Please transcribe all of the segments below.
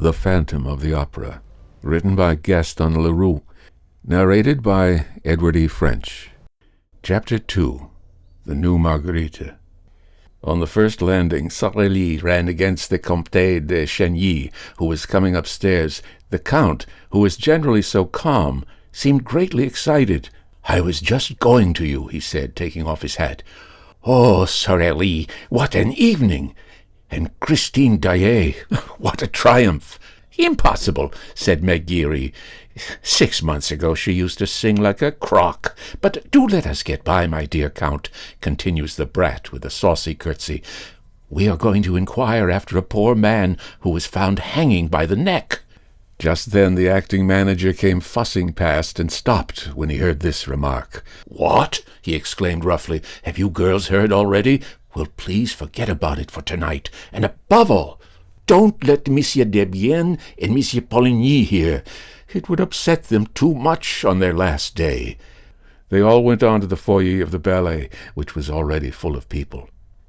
The Phantom of the Opera, written by Gaston Leroux, narrated by Edward E. French. Chapter 2. The New Marguerite. On the first landing, Sorelli ran against the Comte de Chagny, who was coming upstairs. The Count, who was generally so calm, seemed greatly excited. "I was just going to you," he said, taking off his hat. "Oh, Sorelli, what an evening! And Christine Daae, what a triumph!" "Impossible," said McGeary. 6 months ago she used to sing like a crock. But do let us get by, my dear Count," continues the brat with a saucy curtsy. "We are going to inquire after a poor man who was found hanging by the neck." Just then the acting manager came fussing past and stopped when he heard this remark. "What?" he exclaimed roughly. "Have you girls heard already? Well, please forget about it for tonight, and above all, don't let Monsieur Debienne and Monsieur Poligny hear. It would upset them too much on their last day." They all went on to the foyer of the ballet, which was already full of people.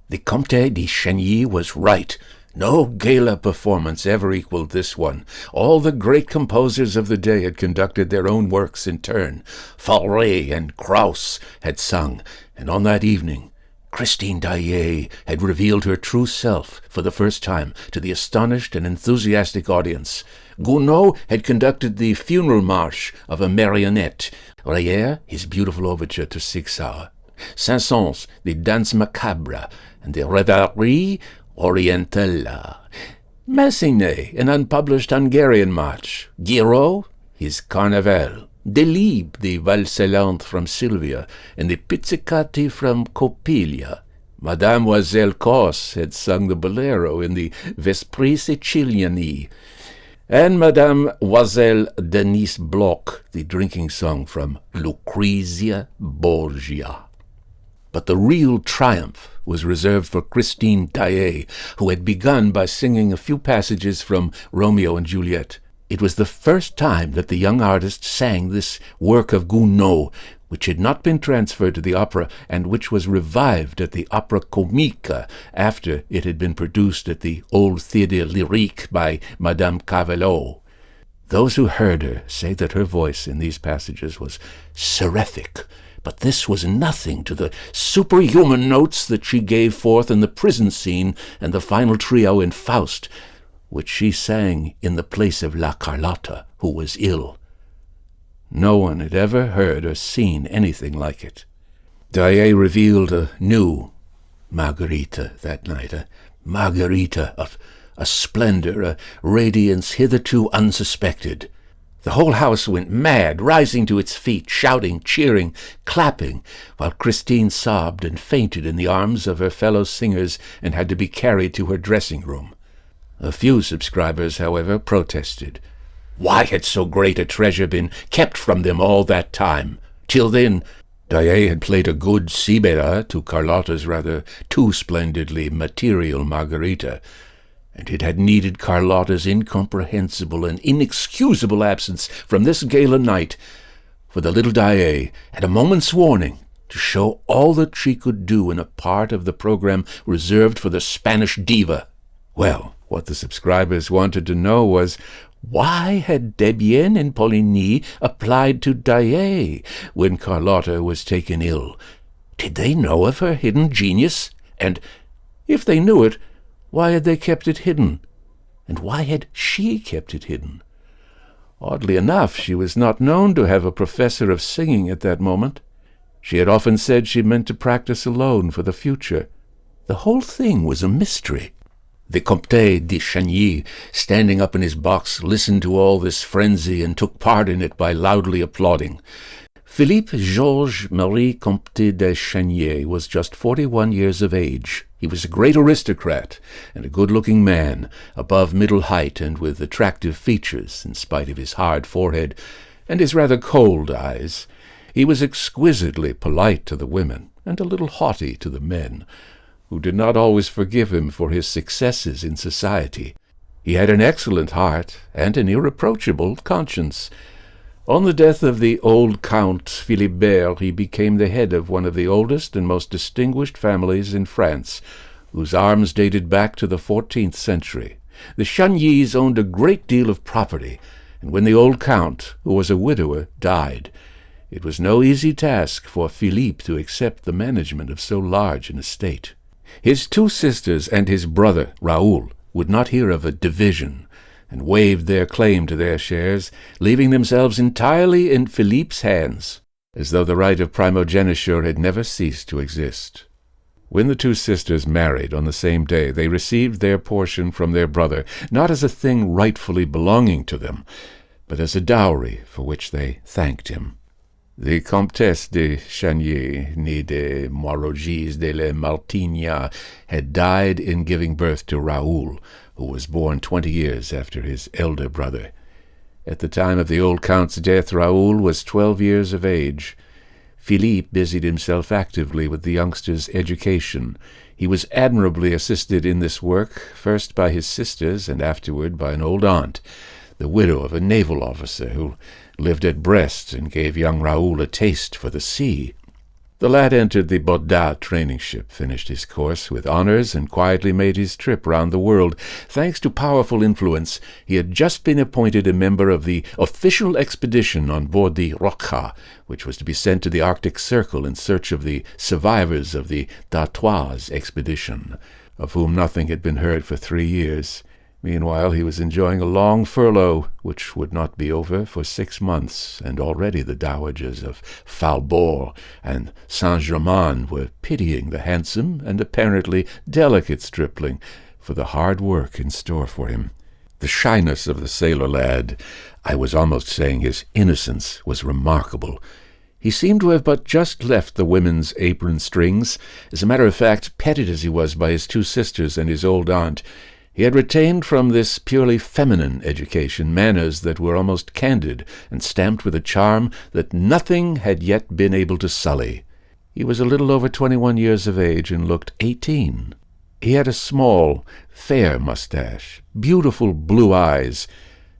The Comte de Chagny was right. No gala performance ever equaled this one. All the great composers of the day had conducted their own works in turn. Fauré and Krauss had sung, and on that evening Christine Daae had revealed her true self for the first time to the astonished and enthusiastic audience. Gounod had conducted the funeral march of a marionette, Reyer his beautiful overture to Sixar, Saint-Saëns the Danse Macabre, and the Reverie Orientale, Massenet an unpublished Hungarian march, Guiraud his Carnaval, Delibes the Valse-Lente from Sylvia, and the Pizzicati from Coppelia. Mademoiselle Cos had sung the bolero in the Vespri Siciliani, and Mademoiselle Denise Bloch the drinking song from Lucrezia Borgia. But the real triumph was reserved for Christine Daae, who had begun by singing a few passages from Romeo and Juliet. It was the first time that the young artist sang this work of Gounod, which had not been transferred to the opera, and which was revived at the Opera Comique after it had been produced at the Old Theatre Lyrique by Madame Cavalot. Those who heard her say that her voice in these passages was seraphic, but this was nothing to the superhuman notes that she gave forth in the prison scene and the final trio in Faust, which she sang in the place of La Carlotta, who was ill. No one had ever heard or seen anything like it. Daae revealed a new Margarita that night, a Margarita of a splendor, a radiance hitherto unsuspected. The whole house went mad, rising to its feet, shouting, cheering, clapping, while Christine sobbed and fainted in the arms of her fellow singers and had to be carried to her dressing-room. A few subscribers, however, protested. Why had so great a treasure been kept from them all that time? Till then, Daae had played a good Sibera to Carlotta's rather too splendidly material Margarita, and it had needed Carlotta's incomprehensible and inexcusable absence from this gala night for the little Daae, at a moment's warning, to show all that she could do in a part of the program reserved for the Spanish diva. Well, what the subscribers wanted to know was, why had Debienne and Poligny applied to Daae when Carlotta was taken ill? Did they know of her hidden genius? And if they knew it, why had they kept it hidden? And why had she kept it hidden? Oddly enough, she was not known to have a professor of singing at that moment. She had often said she meant to practice alone for the future. The whole thing was a mystery. The Comte de Chagny, standing up in his box, listened to all this frenzy and took part in it by loudly applauding. Philippe Georges Marie Comte de Chagny was just 41 years of age. He was a great aristocrat and a good-looking man, above middle height and with attractive features, in spite of his hard forehead and his rather cold eyes. He was exquisitely polite to the women and a little haughty to the men, who did not always forgive him for his successes in society. He had an excellent heart and an irreproachable conscience. On the death of the old Count Philibert, he became the head of one of the oldest and most distinguished families in France, whose arms dated back to the 14th century. The Chagnys owned a great deal of property, and when the old count, who was a widower, died, it was no easy task for Philippe to accept the management of so large an estate. His two sisters and his brother, Raoul, would not hear of a division, and waived their claim to their shares, leaving themselves entirely in Philippe's hands, as though the right of primogeniture had never ceased to exist. When the two sisters married on the same day, they received their portion from their brother, not as a thing rightfully belonging to them, but as a dowry for which they thanked him. The Comtesse de Chagny, née de Moirogis de la Martignat, had died in giving birth to Raoul, who was born 20 years after his elder brother. At the time of the old count's death, Raoul was 12 years of age. Philippe busied himself actively with the youngster's education. He was admirably assisted in this work, first by his sisters and afterward by an old aunt, the widow of a naval officer who lived at Brest and gave young Raoul a taste for the sea. The lad entered the Bodda training ship, finished his course with honors, and quietly made his trip round the world. Thanks to powerful influence, he had just been appointed a member of the official expedition on board the Rocca, which was to be sent to the Arctic Circle in search of the survivors of the d'Artois expedition, of whom nothing had been heard for 3 years. Meanwhile, he was enjoying a long furlough, which would not be over for 6 months, and already the dowagers of Falbourg and Saint-Germain were pitying the handsome and apparently delicate stripling for the hard work in store for him. The shyness of the sailor lad, I was almost saying his innocence, was remarkable. He seemed to have but just left the women's apron strings. As a matter of fact, petted as he was by his two sisters and his old aunt, he had retained from this purely feminine education manners that were almost candid and stamped with a charm that nothing had yet been able to sully. He was a little over 21 years of age and looked 18. He had a small, fair mustache, beautiful blue eyes,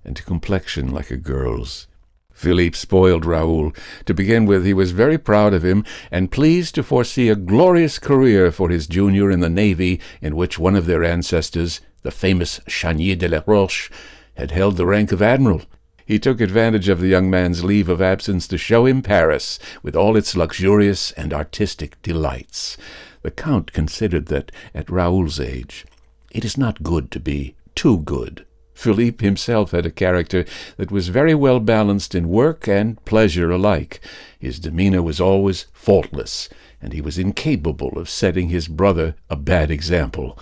and a complexion like a girl's. Philippe spoiled Raoul. To begin with, he was very proud of him and pleased to foresee a glorious career for his junior in the navy, in which one of their ancestors, the famous Chagny de la Roche, had held the rank of admiral. He took advantage of the young man's leave of absence to show him Paris, with all its luxurious and artistic delights. The Count considered that, at Raoul's age, it is not good to be too good. Philippe himself had a character that was very well balanced in work and pleasure alike. His demeanor was always faultless, and he was incapable of setting his brother a bad example.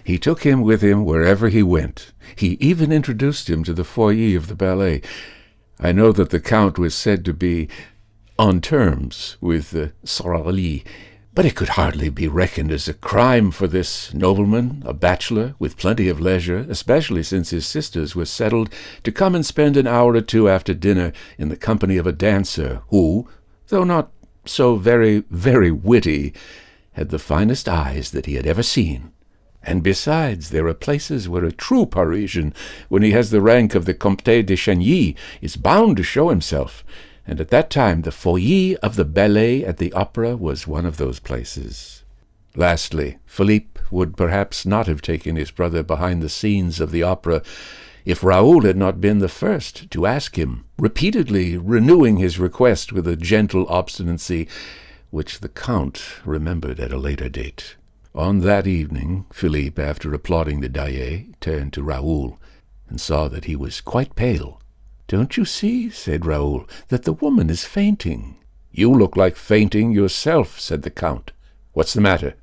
He took him with him wherever he went. He even introduced him to the foyer of the ballet. I know that the Count was said to be on terms with Sorelli, but it could hardly be reckoned as a crime for this nobleman, a bachelor with plenty of leisure, especially since his sisters were settled, to come and spend an hour or two after dinner in the company of a dancer who, though not so very, very witty, had the finest eyes that he had ever seen. And besides, there are places where a true Parisian, when he has the rank of the Comte de Chagny, is bound to show himself, and at that time the foyer of the ballet at the opera was one of those places. Lastly, Philippe would perhaps not have taken his brother behind the scenes of the opera if Raoul had not been the first to ask him, repeatedly renewing his request with a gentle obstinacy, which the Count remembered at a later date. On that evening, Philippe, after applauding the Daillé, turned to Raoul and saw that he was quite pale. "Don't you see," said Raoul, "that the woman is fainting?" "You look like fainting yourself," said the Count. "What's the matter?"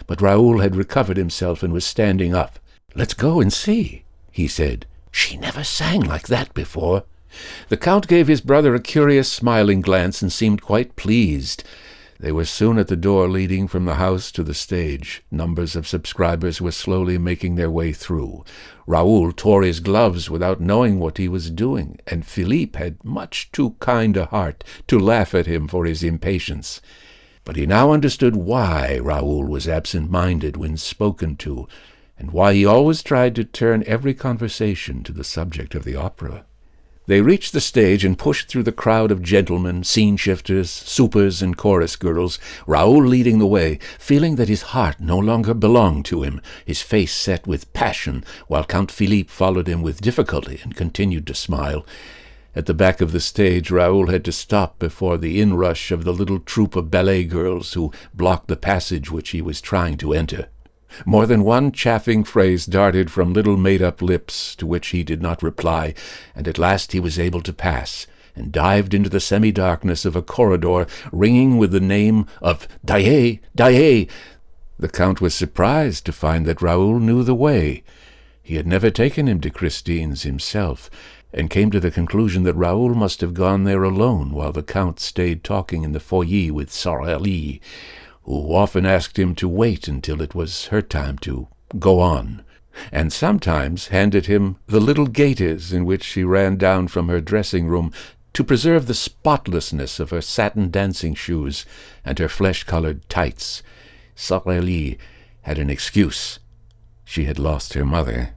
But Raoul had recovered himself and was standing up. "Let's go and see," he said. "She never sang like that before." The Count gave his brother a curious, smiling glance and seemed quite pleased. They were soon at the door leading from the house to the stage. Numbers of subscribers were slowly making their way through. Raoul tore his gloves without knowing what he was doing, and Philippe had much too kind a heart to laugh at him for his impatience. But he now understood why Raoul was absent-minded when spoken to, and why he always tried to turn every conversation to the subject of the opera. They reached the stage and pushed through the crowd of gentlemen, scene-shifters, supers, and chorus girls, Raoul leading the way, feeling that his heart no longer belonged to him, his face set with passion, while Count Philippe followed him with difficulty and continued to smile. At the back of the stage, Raoul had to stop before the inrush of the little troop of ballet girls who blocked the passage which he was trying to enter. More than one chaffing phrase darted from little made-up lips, to which he did not reply, and at last he was able to pass, and dived into the semi-darkness of a corridor ringing with the name of Daae, Daae. The Count was surprised to find that Raoul knew the way. He had never taken him to Christine's himself, and came to the conclusion that Raoul must have gone there alone while the Count stayed talking in the foyer with Sorelli, who often asked him to wait until it was her time to go on, and sometimes handed him the little gaiters in which she ran down from her dressing-room to preserve the spotlessness of her satin dancing shoes and her flesh-colored tights. Sorelli had an excuse. She had lost her mother.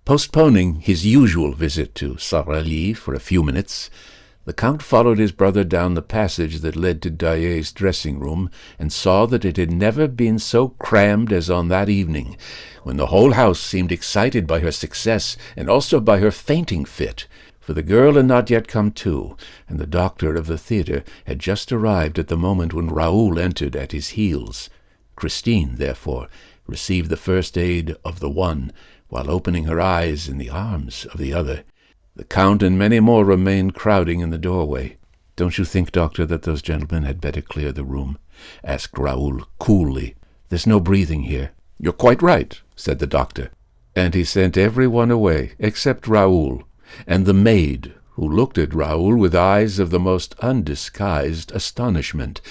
Postponing his usual visit to Sorelli for a few minutes, the Count followed his brother down the passage that led to Daae's dressing-room, and saw that it had never been so crammed as on that evening, when the whole house seemed excited by her success and also by her fainting fit, for the girl had not yet come to, and the doctor of the theatre had just arrived at the moment when Raoul entered at his heels. Christine, therefore, received the first aid of the one, while opening her eyes in the arms of the other. The Count and many more remained crowding in the doorway. "Don't you think, Doctor, that those gentlemen had better clear the room?" asked Raoul coolly. "There's no breathing here." "You're quite right," said the doctor. And he sent every one away, except Raoul, and the maid, who looked at Raoul with eyes of the most undisguised astonishment.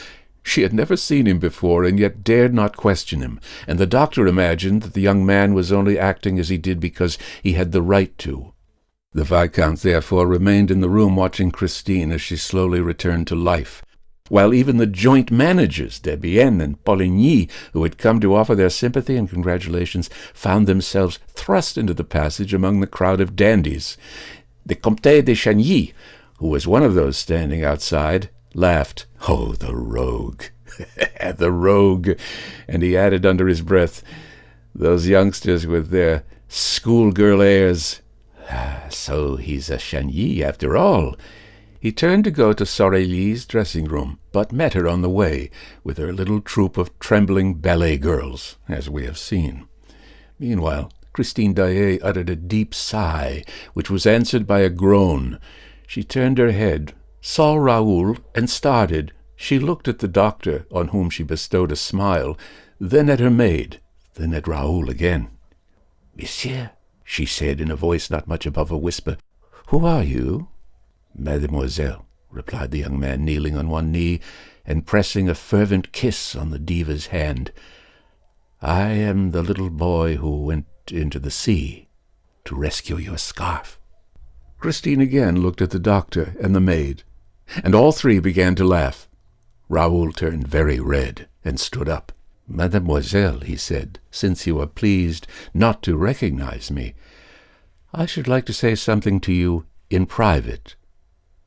She had never seen him before, and yet dared not question him, and the doctor imagined that the young man was only acting as he did because he had the right to. The Viscount, therefore, remained in the room watching Christine as she slowly returned to life, while even the joint managers, Debienne and Poligny, who had come to offer their sympathy and congratulations, found themselves thrust into the passage among the crowd of dandies. The Comte de Chagny, who was one of those standing outside, laughed. "Oh, the rogue! The rogue!" And he added under his breath, "Those youngsters with their schoolgirl airs. So he's a Chagny after all." He turned to go to Sorelli's dressing-room, but met her on the way, with her little troop of trembling ballet girls, as we have seen. Meanwhile, Christine Daae uttered a deep sigh, which was answered by a groan. She turned her head, saw Raoul, and started. She looked at the doctor, on whom she bestowed a smile, then at her maid, then at Raoul again. "Monsieur," she said in a voice not much above a whisper, "who are you?" "Mademoiselle," replied the young man, kneeling on one knee and pressing a fervent kiss on the diva's hand, "I am the little boy who went into the sea to rescue your scarf." Christine again looked at the doctor and the maid, and all three began to laugh. Raoul turned very red and stood up. "Mademoiselle," he said, "since you are pleased not to recognize me, I should like to say something to you in private.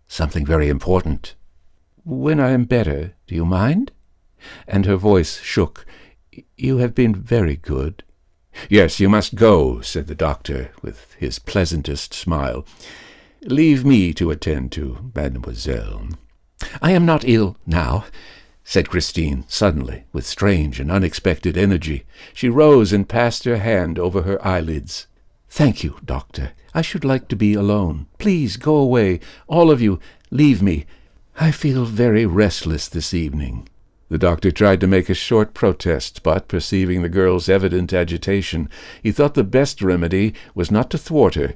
Something very important. When I am better, do you mind?" And her voice shook. "You have been very good." "Yes, you must go," said the doctor, with his pleasantest smile. "Leave me to attend to Mademoiselle." "I am not ill now," said Christine, suddenly, with strange and unexpected energy. She rose and passed her hand over her eyelids. "Thank you, doctor. I should like to be alone. Please go away. All of you, leave me. I feel very restless this evening." The doctor tried to make a short protest, but, perceiving the girl's evident agitation, he thought the best remedy was not to thwart her,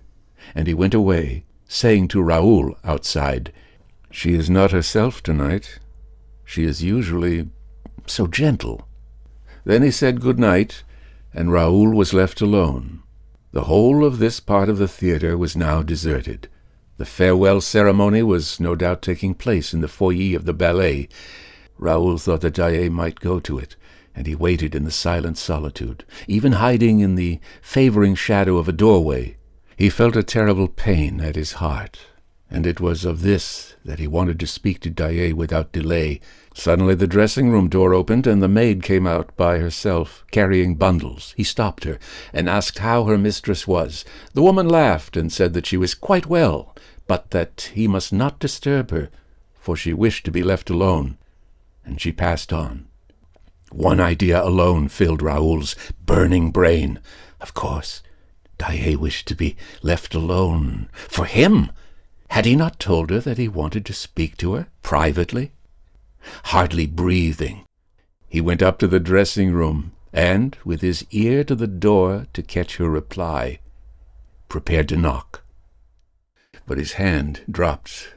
and he went away, saying to Raoul outside, "She is not herself tonight. She is usually so gentle." Then he said good night, and Raoul was left alone. The whole of this part of the theatre was now deserted. The farewell ceremony was no doubt taking place in the foyer of the ballet. Raoul thought that Daae might go to it, and he waited in the silent solitude, even hiding in the favoring shadow of a doorway. He felt a terrible pain at his heart. and it was of this that he wanted to speak to Daae without delay. Suddenly the dressing-room door opened, and the maid came out by herself, carrying bundles. He stopped her, and asked how her mistress was. The woman laughed, and said that she was quite well, but that he must not disturb her, for she wished to be left alone, and she passed on. One idea alone filled Raoul's burning brain. Of course, Daae wished to be left alone. For him! Had he not told her that he wanted to speak to her privately? Hardly breathing, he went up to the dressing-room, and, with his ear to the door to catch her reply, prepared to knock. But his hand dropped.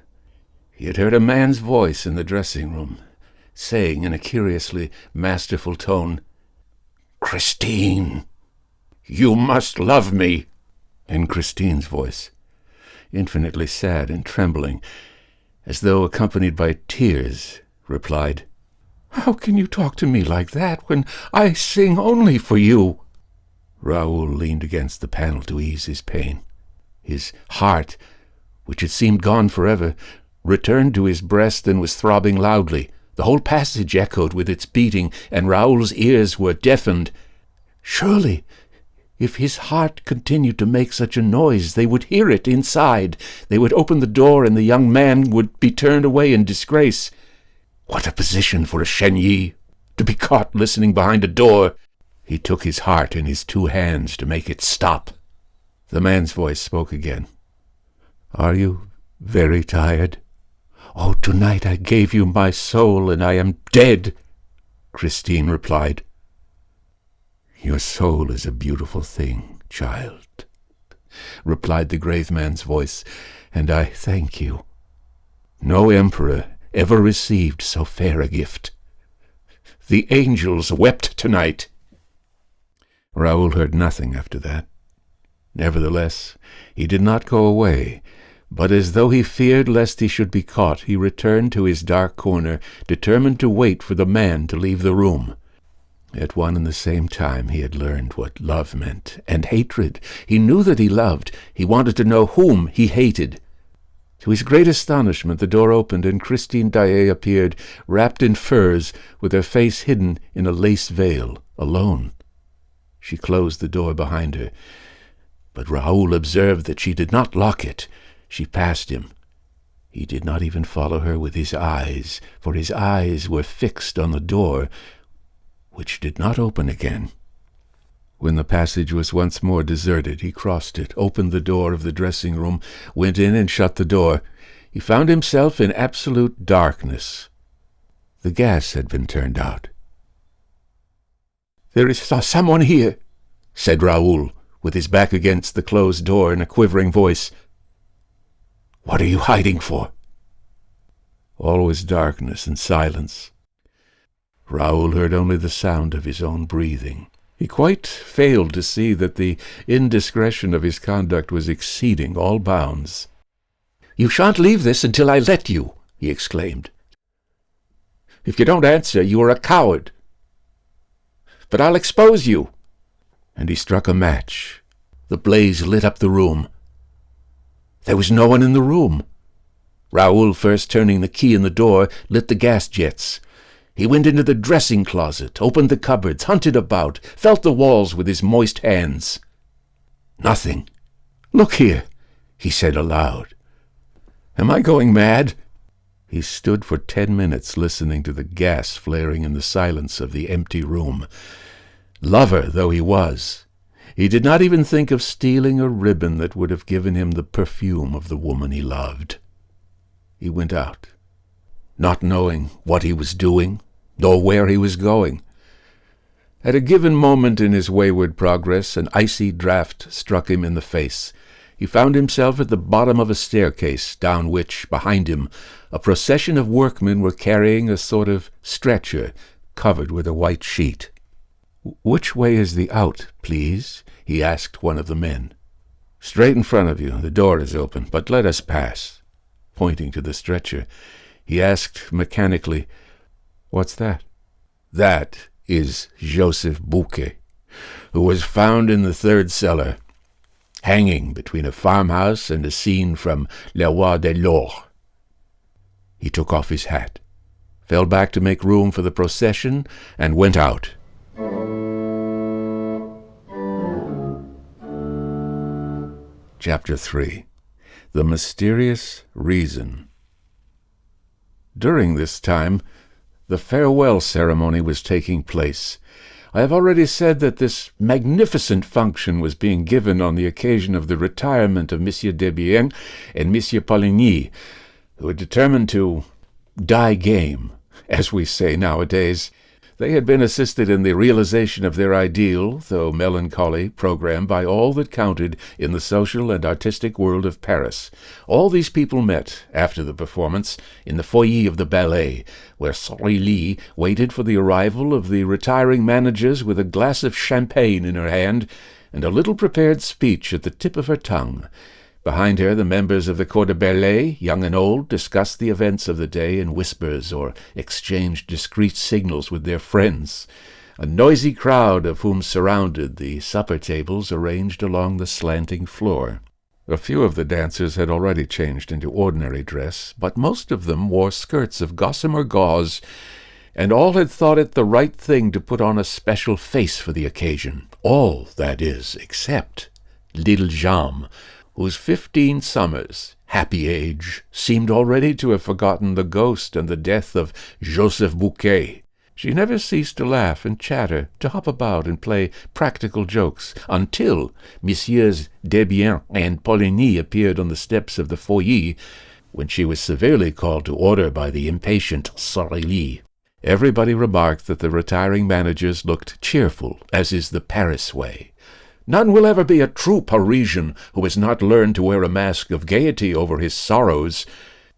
He had heard a man's voice in the dressing-room, saying in a curiously masterful tone, "Christine, you must love me." And Christine's voice, infinitely sad and trembling, as though accompanied by tears, replied, "How can you talk to me like that when I sing only for you?" Raoul leaned against the panel to ease his pain. His heart, which had seemed gone forever, returned to his breast and was throbbing loudly. The whole passage echoed with its beating, and Raoul's ears were deafened. Surely, if his heart continued to make such a noise, they would hear it inside. They would open the door, and the young man would be turned away in disgrace. What a position for a Chenille, to be caught listening behind a door! He took his heart in his two hands to make it stop. The man's voice spoke again. "Are you very tired? Oh, tonight I gave you my soul, and I am dead," Christine replied. "Your soul is a beautiful thing, child," replied the grave man's voice, "and I thank you. No emperor ever received so fair a gift. The angels wept tonight." Raoul heard nothing after that. Nevertheless, he did not go away, but as though he feared lest he should be caught, he returned to his dark corner, determined to wait for the man to leave the room. At one and the same time he had learned what love meant, and hatred. He knew that he loved. He wanted to know whom he hated. To his great astonishment, the door opened, and Christine Daae appeared, wrapped in furs, with her face hidden in a lace veil, alone. She closed the door behind her, but Raoul observed that she did not lock it. She passed him. He did not even follow her with his eyes, for his eyes were fixed on the door, which did not open again. When the passage was once more deserted, he crossed it, opened the door of the dressing-room, went in and shut the door. He found himself in absolute darkness. The gas had been turned out. "There is someone here," said Raoul, with his back against the closed door in a quivering voice. "What are you hiding for?" All was darkness and silence. Raoul heard only the sound of his own breathing. He quite failed to see that the indiscretion of his conduct was exceeding all bounds. "You shan't leave this until I let you," he exclaimed. "If you don't answer, you are a coward. But I'll expose you." And he struck a match. The blaze lit up the room. There was no one in the room. Raoul, first turning the key in the door, lit the gas jets. He went into the dressing closet, opened the cupboards, hunted about, felt the walls with his moist hands. Nothing. "Look here," he said aloud. "Am I going mad?" He stood for 10 minutes listening to the gas flaring in the silence of the empty room. Lover though he was, he did not even think of stealing a ribbon that would have given him the perfume of the woman he loved. He went out, not knowing what he was doing, nor where he was going. At a given moment in his wayward progress, an icy draught struck him in the face. He found himself at the bottom of a staircase, down which, behind him, a procession of workmen were carrying a sort of stretcher covered with a white sheet. "Which way is the out, please?" he asked one of the men. "Straight in front of you. The door is open, but let us pass." Pointing to the stretcher, he asked mechanically, "What's that?" "That is Joseph Bouquet, who was found in the third cellar. hanging between a farmhouse and a scene from Le Roi de l'Or. He took off his hat, fell back to make room for the procession, and went out. Chapter 3. The Mysterious Reason. During this time, the farewell ceremony was taking place. I have already said that this magnificent function was being given on the occasion of the retirement of Monsieur Debienne and Monsieur Poligny, who had determined to die game, as we say nowadays. They had been assisted in the realization of their ideal, though melancholy, program by all that counted in the social and artistic world of Paris. All these people met, after the performance, in the foyer of the ballet, where Sorelli waited for the arrival of the retiring managers with a glass of champagne in her hand and a little prepared speech at the tip of her tongue. Behind her, the members of the corps de ballet, young and old, discussed the events of the day in whispers or exchanged discreet signals with their friends. A noisy crowd of whom surrounded the supper tables arranged along the slanting floor. A few of the dancers had already changed into ordinary dress, but most of them wore skirts of gossamer gauze, and all had thought it the right thing to put on a special face for the occasion. All, that is, except little Jeanne, whose 15 summers, happy age, seemed already to have forgotten the ghost and the death of Joseph Bouquet. She never ceased to laugh and chatter, to hop about and play practical jokes, until Messieurs Debienne and Poligny appeared on the steps of the foyer, when she was severely called to order by the impatient Sorelli. Everybody remarked that the retiring managers looked cheerful, as is the Paris way. None will ever be a true Parisian who has not learned to wear a mask of gaiety over his sorrows,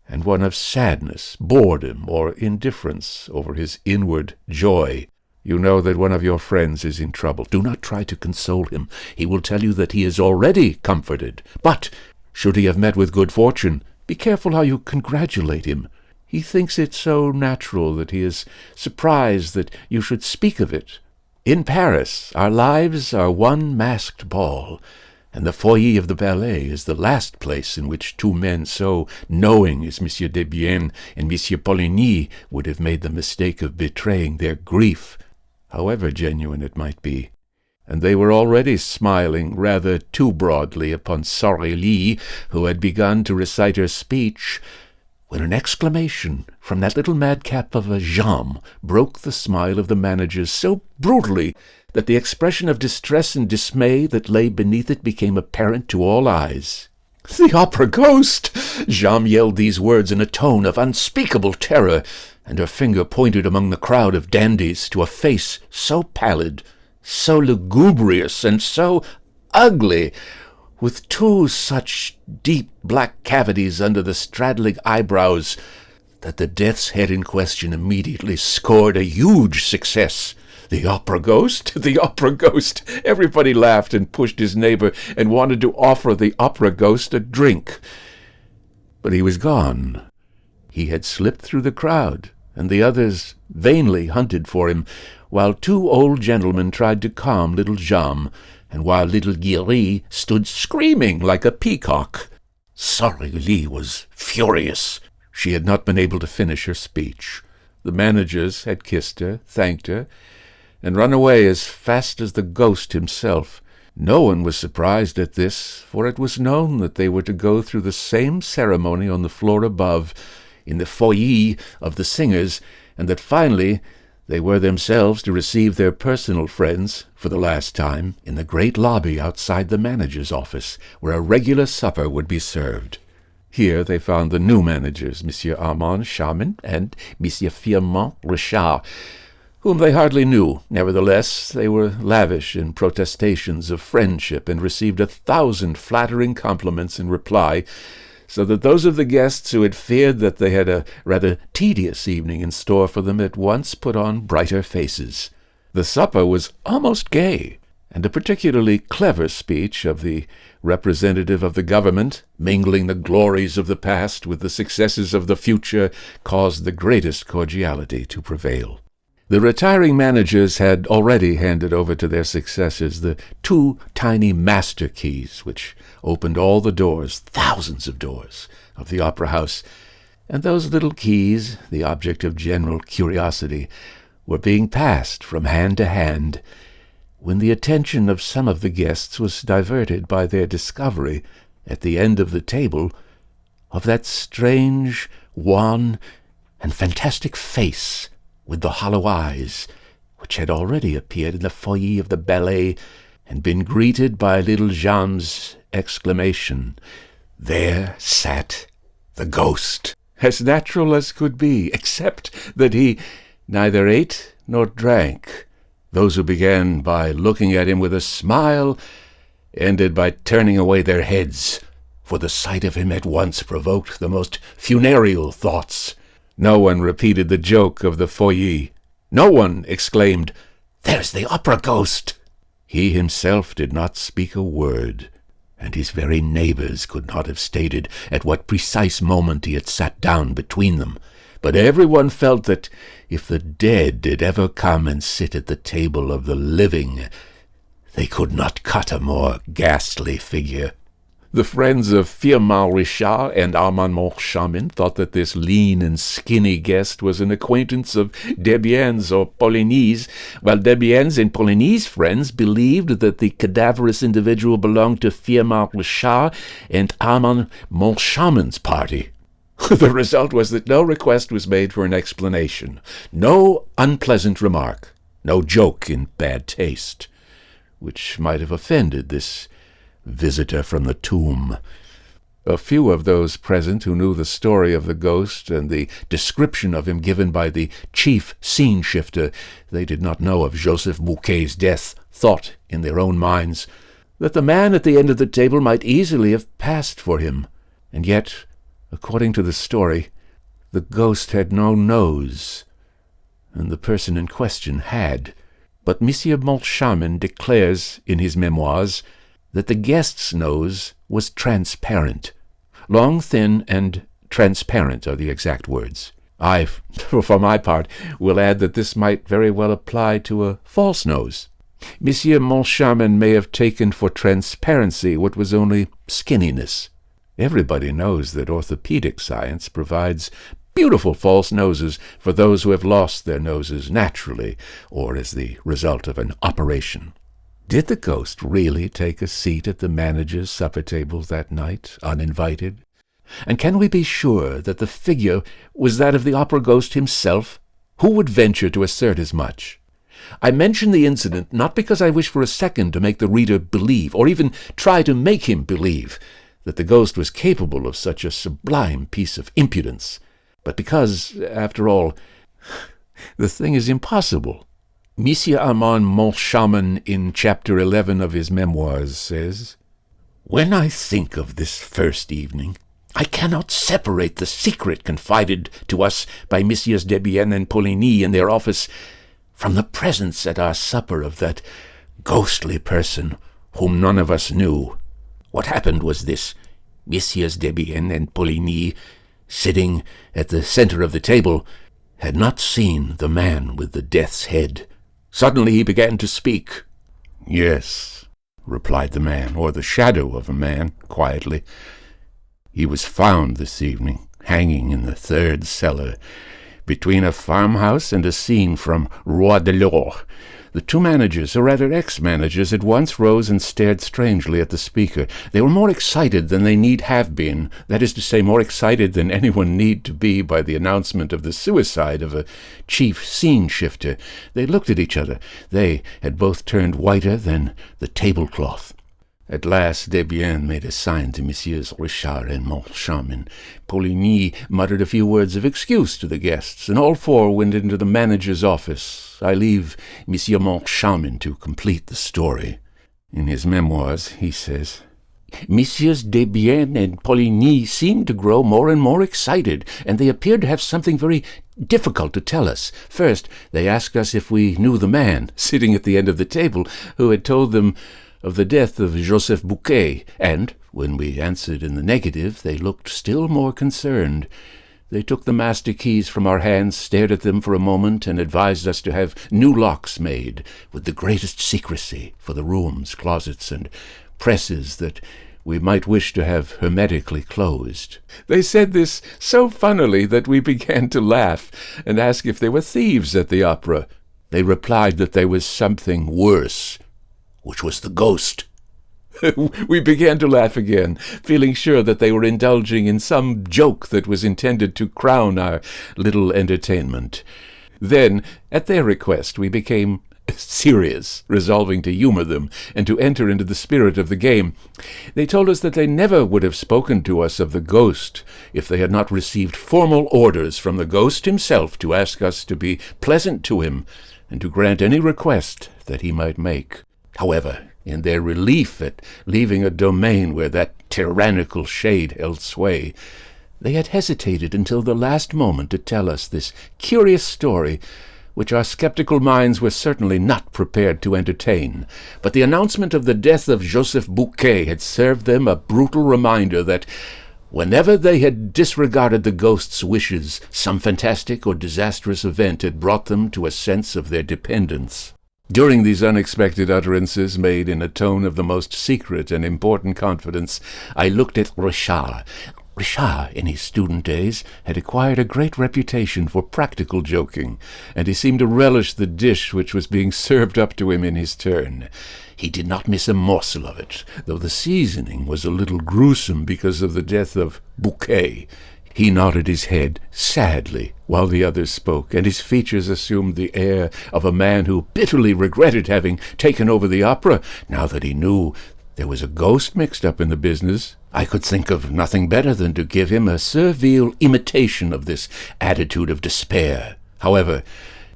and one of sadness, boredom, or indifference over his inward joy. You know that one of your friends is in trouble. Do not try to console him. He will tell you that he is already comforted. But, should he have met with good fortune, be careful how you congratulate him. He thinks it so natural that he is surprised that you should speak of it. In Paris, our lives are one masked ball, and the foyer of the ballet is the last place in which two men so knowing as Monsieur Debienne and Monsieur Poligny would have made the mistake of betraying their grief, however genuine it might be. And they were already smiling rather too broadly upon Sorelli, who had begun to recite her speech, when an exclamation from that little madcap of a Jeanne broke the smile of the managers so brutally that the expression of distress and dismay that lay beneath it became apparent to all eyes. "The opera ghost!" Jeanne yelled these words in a tone of unspeakable terror, and her finger pointed among the crowd of dandies to a face so pallid, so lugubrious, and so ugly, with two such deep black cavities under the straddling eyebrows, that the death's head in question immediately scored a huge success. The opera ghost? The opera ghost! Everybody laughed and pushed his neighbor and wanted to offer the opera ghost a drink. But he was gone. He had slipped through the crowd, and the others vainly hunted for him, while two old gentlemen tried to calm little Jeanne, and while little Guilly stood screaming like a peacock. Sorelli was furious. She had not been able to finish her speech. The managers had kissed her, thanked her, and run away as fast as the ghost himself. No one was surprised at this, for it was known that they were to go through the same ceremony on the floor above, in the foyer of the singers, and that finally they were themselves to receive their personal friends, for the last time, in the great lobby outside the manager's office, where a regular supper would be served. Here they found the new managers, Monsieur Armand Chamin and Monsieur Firmin Richard, whom they hardly knew. Nevertheless, they were lavish in protestations of friendship and received 1,000 flattering compliments in reply, so that those of the guests who had feared that they had a rather tedious evening in store for them at once put on brighter faces. The supper was almost gay, and a particularly clever speech of the representative of the government, mingling the glories of the past with the successes of the future, caused the greatest cordiality to prevail. The retiring managers had already handed over to their successors the 2 tiny master keys which opened all the doors, thousands of doors, of the opera house, and those little keys, the object of general curiosity, were being passed from hand to hand, when the attention of some of the guests was diverted by their discovery, at the end of the table, of that strange, wan, and fantastic face with the hollow eyes, which had already appeared in the foyer of the ballet and been greeted by little Jean's exclamation, "There sat the ghost," as natural as could be, except that he neither ate nor drank. Those who began by looking at him with a smile ended by turning away their heads, for the sight of him at once provoked the most funereal thoughts. No one repeated the joke of the foyer. No one exclaimed, "There's the opera ghost!" He himself did not speak a word, and his very neighbors could not have stated at what precise moment he had sat down between them. But everyone felt that if the dead did ever come and sit at the table of the living, they could not cut a more ghastly figure. The friends of Firmin Richard and Armand Moncharmin thought that this lean and skinny guest was an acquaintance of Debienne's or Poligny's, while Debienne's and Poligny's friends believed that the cadaverous individual belonged to Firmin Richard and Armand Moncharmin's party. The result was that no request was made for an explanation, no unpleasant remark, no joke in bad taste, which might have offended this visitor from the tomb. A few of those present who knew the story of the ghost and the description of him given by the chief scene-shifter, they did not know of Joseph Bouquet's death, thought in their own minds that the man at the end of the table might easily have passed for him, and yet, according to the story, the ghost had no nose, and the person in question had. But Monsieur Moncharmin declares in his memoirs that the guest's nose was transparent. Long, thin, and transparent are the exact words. I, for my part, will add that this might very well apply to a false nose. Monsieur Moncharmin may have taken for transparency what was only skinniness. Everybody knows that orthopedic science provides beautiful false noses for those who have lost their noses naturally or as the result of an operation. Did the ghost really take a seat at the manager's supper table that night, uninvited? And can we be sure that the figure was that of the opera ghost himself? Who would venture to assert as much? I mention the incident not because I wish for a second to make the reader believe, or even try to make him believe, that the ghost was capable of such a sublime piece of impudence, but because, after all, the thing is impossible. Monsieur Armand Moncharmin, in Chapter 11 of his memoirs, says, "When I think of this first evening, I cannot separate the secret confided to us by Messieurs Debienne and Poligny in their office from the presence at our supper of that ghostly person whom none of us knew. What happened was this. Messieurs Debienne and Poligny, sitting at the center of the table, had not seen the man with the death's head. Suddenly he began to speak. 'Yes,' replied the man, or the shadow of a man, quietly. 'He was found this evening, hanging in the third cellar, between a farmhouse and a scene from Roi de l'Or.' The two managers, or rather ex-managers, at once rose and stared strangely at the speaker. They were more excited than they need have been, that is to say, more excited than anyone need to be by the announcement of the suicide of a chief scene-shifter. They looked at each other. They had both turned whiter than the tablecloth. At last Debienne made a sign to Messieurs Richard and Moncharmin. Poligny muttered a few words of excuse to the guests, and all four went into the manager's office. I leave Monsieur Moncharmin to complete the story. In his memoirs, he says, "Messieurs Debienne and Poligny seemed to grow more and more excited, and they appeared to have something very difficult to tell us. First, they asked us if we knew the man, sitting at the end of the table, who had told them of the death of Joseph Bouquet, and, when we answered in the negative, they looked still more concerned. They took the master keys from our hands, stared at them for a moment, and advised us to have new locks made with the greatest secrecy for the rooms, closets, and presses that we might wish to have hermetically closed. They said this so funnily that we began to laugh and ask if there were thieves at the opera. They replied that there was something worse, which was the ghost. We began to laugh again, feeling sure that they were indulging in some joke that was intended to crown our little entertainment. Then, at their request, we became serious, resolving to humor them and to enter into the spirit of the game. They told us that they never would have spoken to us of the ghost if they had not received formal orders from the ghost himself to ask us to be pleasant to him and to grant any request that he might make. However, in their relief at leaving a domain where that tyrannical shade held sway, they had hesitated until the last moment to tell us this curious story, which our skeptical minds were certainly not prepared to entertain. But the announcement of the death of Joseph Bouquet had served them a brutal reminder that whenever they had disregarded the ghost's wishes, some fantastic or disastrous event had brought them to a sense of their dependence. During these unexpected utterances, made in a tone of the most secret and important confidence, I looked at Richard. Richard, in his student days, had acquired a great reputation for practical joking, and he seemed to relish the dish which was being served up to him in his turn. He did not miss a morsel of it, though the seasoning was a little gruesome because of the death of Bouquet. He nodded his head sadly while the others spoke, and his features assumed the air of a man who bitterly regretted having taken over the opera, now that he knew there was a ghost mixed up in the business. I could think of nothing better than to give him a servile imitation of this attitude of despair. However,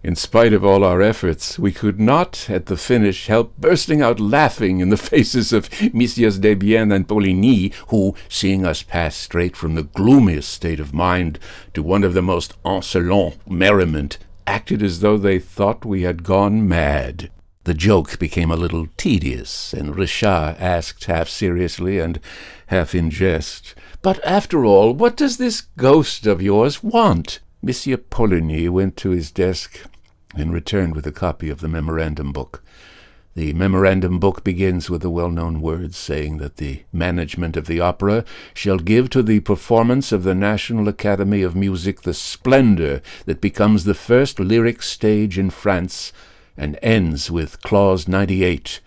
in spite of all our efforts, we could not, at the finish, help bursting out laughing in the faces of Messieurs Desbiens and Poligny, who, seeing us pass straight from the gloomiest state of mind to one of the most insolent merriment, acted as though they thought we had gone mad. The joke became a little tedious, and Richard asked half seriously and half in jest, "But after all, what does this ghost of yours want?" Monsieur Poligny went to his desk and returned with a copy of the memorandum book. The memorandum book begins with the well-known words saying that the management of the opera shall give to the performance of the National Academy of Music the splendor that becomes the first lyric stage in France, and ends with Clause 98,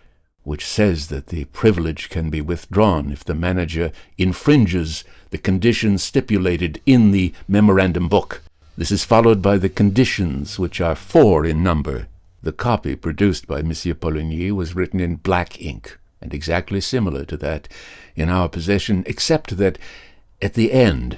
which says that the privilege can be withdrawn if the manager infringes the conditions stipulated in the memorandum book. This is followed by the conditions, which are 4 in number. The copy produced by Monsieur Poligny was written in black ink, and exactly similar to that in our possession, except that at the end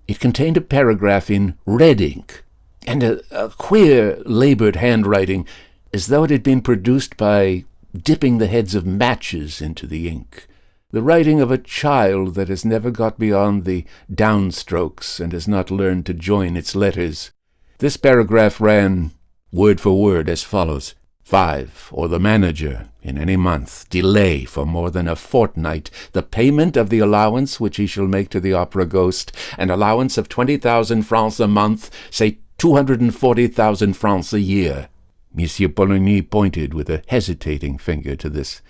it contained a paragraph in red ink, and a queer, labored handwriting, as though it had been produced by dipping the heads of matches into the ink. The writing of a child that has never got beyond the downstrokes and has not learned to join its letters. This paragraph ran, word for word, as follows: 5, or the manager, in any month, delay for more than a fortnight the payment of the allowance which he shall make to the opera ghost, an allowance of 20,000 francs a month, say 240,000 francs a year. Monsieur Poligny pointed with a hesitating finger to this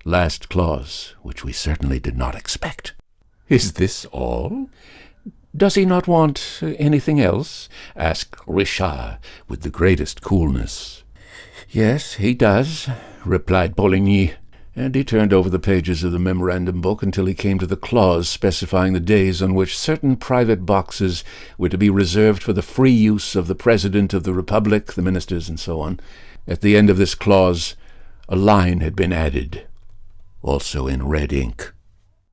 last clause, which we certainly did not expect. "Is this all? Does he not want anything else?" asked Richard with the greatest coolness. "Yes, he does," replied Poligny, and he turned over the pages of the memorandum book until he came to the clause specifying the days on which certain private boxes were to be reserved for the free use of the President of the Republic, the ministers, and so on. At the end of this clause, a line had been added, also in red ink: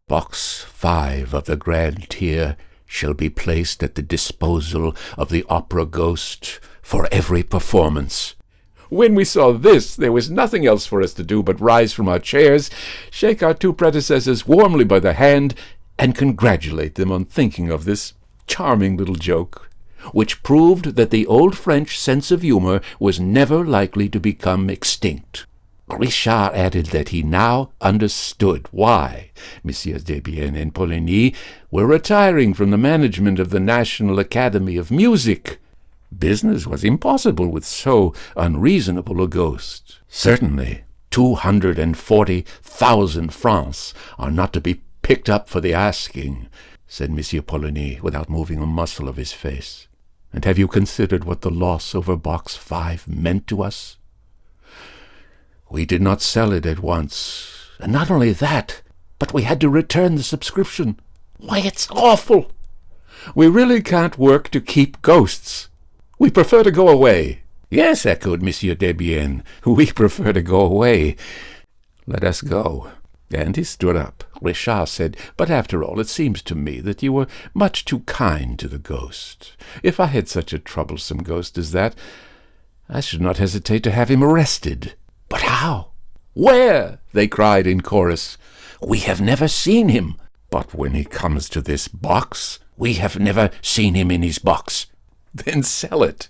"Box 5 of the grand tier shall be placed at the disposal of the opera ghost for every performance." When we saw this, there was nothing else for us to do but rise from our chairs, shake our 2 predecessors warmly by the hand, and congratulate them on thinking of this charming little joke, which proved that the old French sense of humor was never likely to become extinct. Richard added that he now understood why Messieurs Debienne and Poligny were retiring from the management of the National Academy of Music. Business was impossible with so unreasonable a ghost. Certainly 240,000 francs are not to be picked up for the asking, said Monsieur Poligny without moving a muscle of his face. And have you considered what the loss over Box 5 meant to us? We did not sell it at once, and not only that, but we had to return the subscription. Why, it's awful! We really can't work to keep ghosts. We prefer to go away. Yes, echoed Monsieur Debienne, we prefer to go away. Let us go. And he stood up. Richard said, but after all, it seems to me that you were much too kind to the ghost. If I had such a troublesome ghost as that, I should not hesitate to have him arrested. But how? Where? They cried in chorus. We have never seen him. But when he comes to this box, we have never seen him in his box. Then sell it.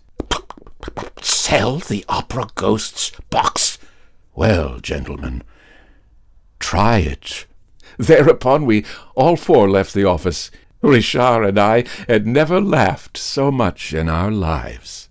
Sell the opera ghost's box? Well, gentlemen, try it. Thereupon we all four left the office. Richard and I had never laughed so much in our lives.